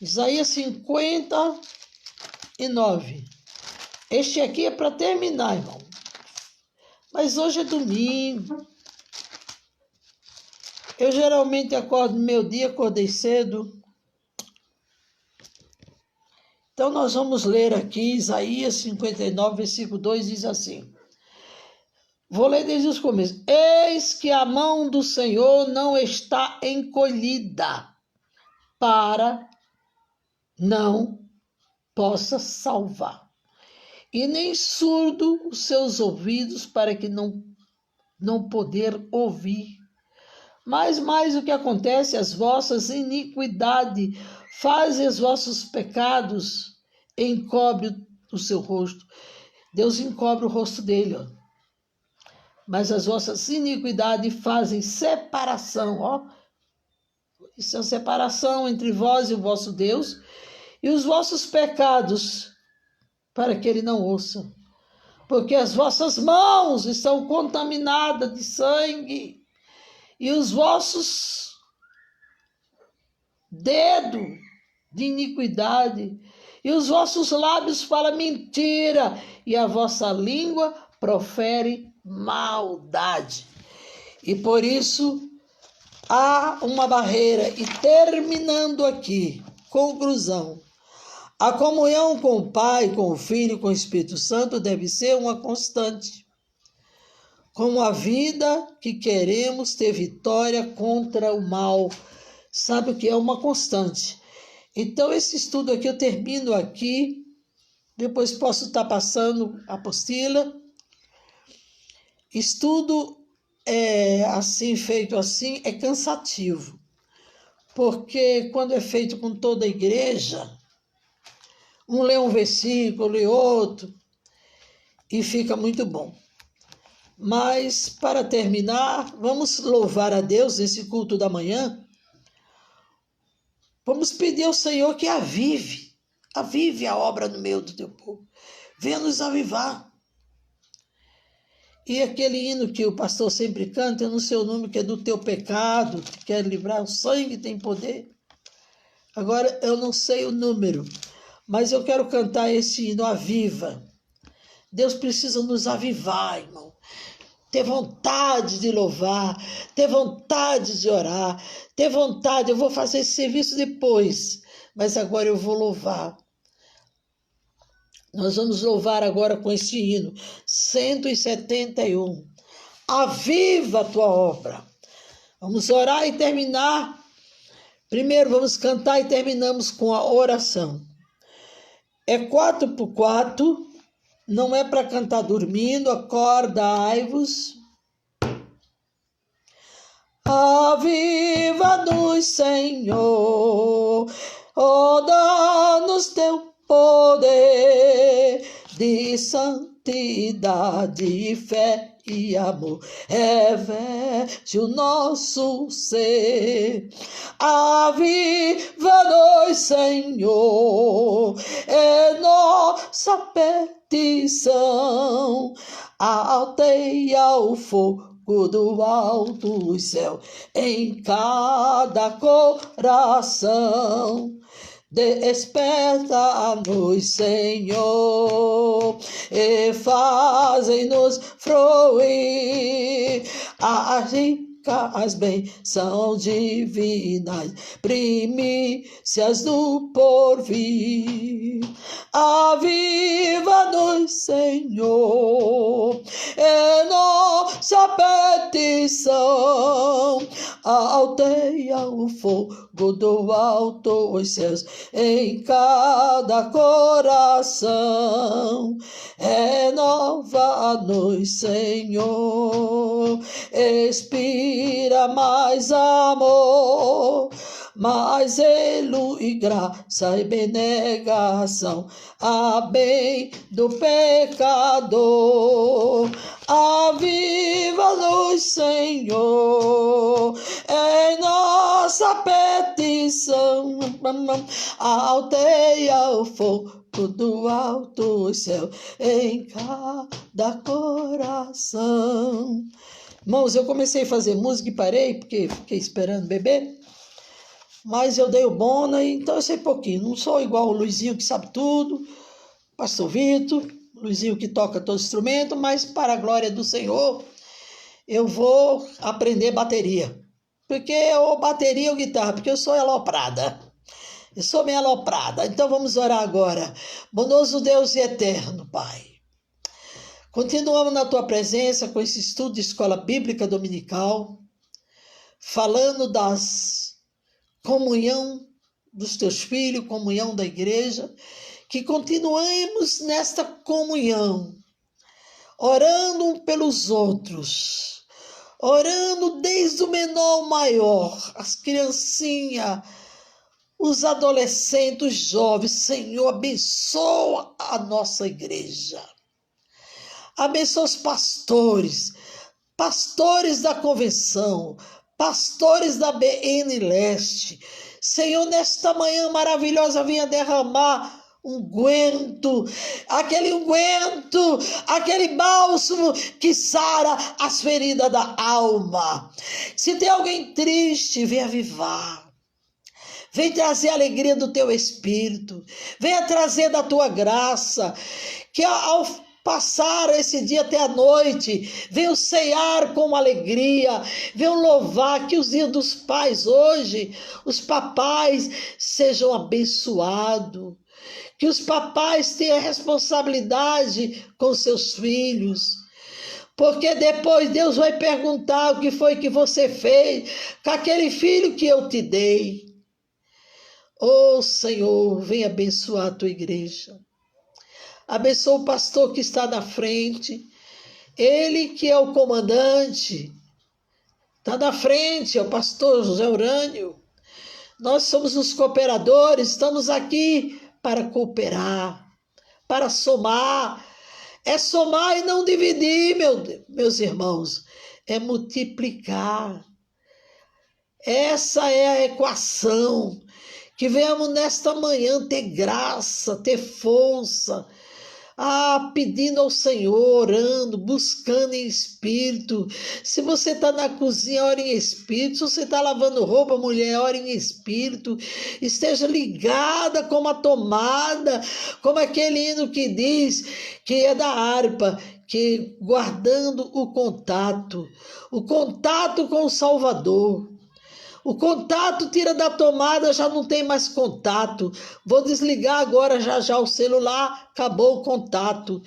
Isaías 59. Este aqui é para terminar, irmão. Mas hoje é domingo. Eu geralmente acordo no meu dia, acordei cedo. Então nós vamos ler aqui Isaías 59, versículo 2, diz assim. Vou ler desde os começos. Eis que a mão do Senhor não está encolhida para não possa salvar, e nem surdo os seus ouvidos para que não poder ouvir. Mas mais o que acontece, as vossas iniquidades fazem os vossos pecados, encobre o seu rosto. Deus encobre o rosto dele, ó. Mas as vossas iniquidades fazem separação, ó. Isso é separação entre vós e o vosso Deus, e os vossos pecados, para que ele não ouça. Porque as vossas mãos estão contaminadas de sangue, e os vossos dedos de iniquidade, e os vossos lábios falam mentira, e a vossa língua profere maldade. E por isso há uma barreira. E terminando aqui, conclusão. A comunhão com o Pai, com o Filho e com o Espírito Santo deve ser uma constante. Como a vida que queremos ter vitória contra o mal. Sabe o que é uma constante? Então esse estudo aqui eu termino aqui. Depois posso estar passando a apostila. Estudo assim, feito assim, é cansativo. Porque quando é feito com toda a igreja, um lê um versículo, lê outro, e fica muito bom. Mas, para terminar, vamos louvar a Deus nesse culto da manhã. Vamos pedir ao Senhor que avive a obra no meio do teu povo. Venha nos avivar. E aquele hino que o pastor sempre canta, eu não sei o nome, que é do teu pecado, que quer livrar, o sangue tem poder. Agora, eu não sei o número, mas eu quero cantar esse hino, aviva. Deus precisa nos avivar, irmão. ter vontade de louvar, ter vontade de orar, ter vontade. Eu vou fazer esse serviço depois, mas agora eu vou louvar. Nós vamos louvar agora com esse hino, 171. Aviva a tua obra. Vamos orar e terminar. Primeiro vamos cantar e terminamos com a oração. É 4x4, não é para cantar dormindo, acordai-vos. Aviva-nos, Senhor, ó, dá-nos teu poder de santidade, fé e amor, reveste o nosso ser. Aviva-nos, Senhor, é nossa petição, alteia o fogo do alto céu em cada coração. Desperta-nos, Senhor, e fazem-nos fruir as bênçãos divinas, primícias do porvir. Aviva-nos, Senhor, é nossa petição, alteia o fogo do alto os céus em cada coração. Renova-nos, Senhor, expira mais amor, mais zelo e graça e benegação, a bem do pecador. Aviva-nos, Senhor, é nossa petição, alteia o fogo do alto céu em cada coração. Irmãos, eu comecei a fazer música e parei, porque fiquei esperando beber, mas eu dei o bono, então eu sei pouquinho. Não sou igual o Luizinho que sabe tudo, pastor Vitor, Luizinho que toca todo instrumento, mas para a glória do Senhor, eu vou aprender bateria. Ou bateria ou guitarra, porque eu sou aloprada. Eu sou meio aloprada. Então vamos orar agora. Bondoso Deus e eterno, Pai. Continuamos na tua presença com esse estudo de escola bíblica dominical, falando das comunhão dos teus filhos, comunhão da igreja, que continuemos nesta comunhão, orando pelos outros, orando desde o menor ao maior, as criancinhas, os adolescentes, os jovens. Senhor, abençoa a nossa igreja. Abençoa os pastores, pastores da convenção, pastores da BN Leste. Senhor, nesta manhã maravilhosa, venha derramar aquele bálsamo que sara as feridas da alma. Se tem alguém triste, venha avivar. Vem trazer a alegria do teu Espírito. Venha trazer da tua graça, que ao passar esse dia até a noite, venham ceiar com alegria, venham louvar, que os dias dos pais hoje, os papais sejam abençoados, que os papais tenham responsabilidade com seus filhos, porque depois Deus vai perguntar o que foi que você fez com aquele filho que eu te dei. Oh Senhor, vem abençoar a tua igreja. Abençoa o pastor que está na frente, ele que é o comandante, está na frente, é o pastor José Urânio. Nós somos os cooperadores, estamos aqui para cooperar, para somar. É somar e não dividir, meus irmãos, é multiplicar. Essa é a equação. Que venhamos nesta manhã ter graça, ter força, pedindo ao Senhor, orando, buscando em espírito. Se você está na cozinha, ore em espírito. Se você está lavando roupa, mulher, ore em espírito. Esteja ligada como a tomada, como aquele hino que diz que é da harpa, que guardando o contato com o Salvador. O contato tira da tomada, já não tem mais contato. Vou desligar agora já o celular, acabou o contato.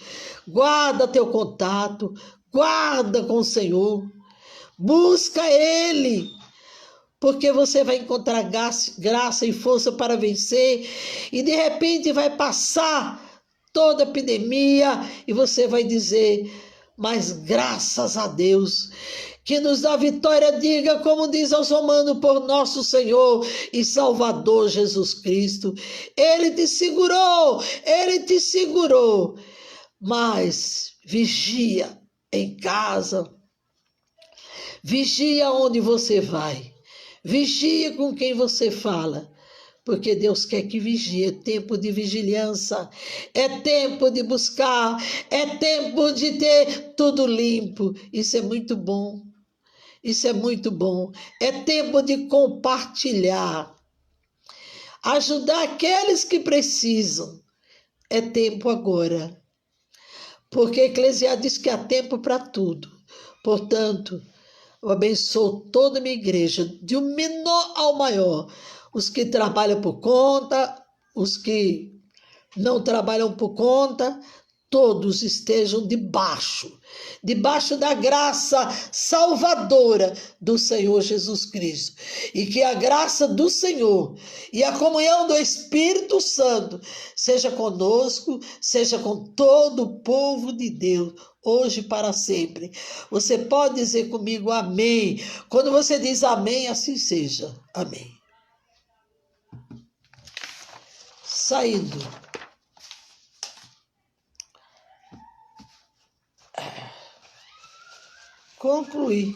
Guarda teu contato, guarda com o Senhor. Busca Ele, porque você vai encontrar graça e força para vencer. E de repente vai passar toda a epidemia e você vai dizer, mas graças a Deus que nos dá vitória, diga como diz aos Romanos, por nosso Senhor e Salvador Jesus Cristo. Ele te segurou, mas vigia em casa, vigia onde você vai, vigia com quem você fala, porque Deus quer que vigie. É tempo de vigilância, é tempo de buscar, é tempo de ter tudo limpo. Isso é muito bom. Isso é muito bom. É tempo de compartilhar, ajudar aqueles que precisam. É tempo agora. Porque Eclesiastes diz que há tempo para tudo. Portanto, eu abençoo toda a minha igreja, de um menor ao maior. Os que trabalham por conta, os que não trabalham por conta, todos estejam debaixo da graça salvadora do Senhor Jesus Cristo. E que a graça do Senhor e a comunhão do Espírito Santo seja conosco, seja com todo o povo de Deus, hoje e para sempre. Você pode dizer comigo amém. Quando você diz amém, assim seja. Amém. Saindo. Concluir.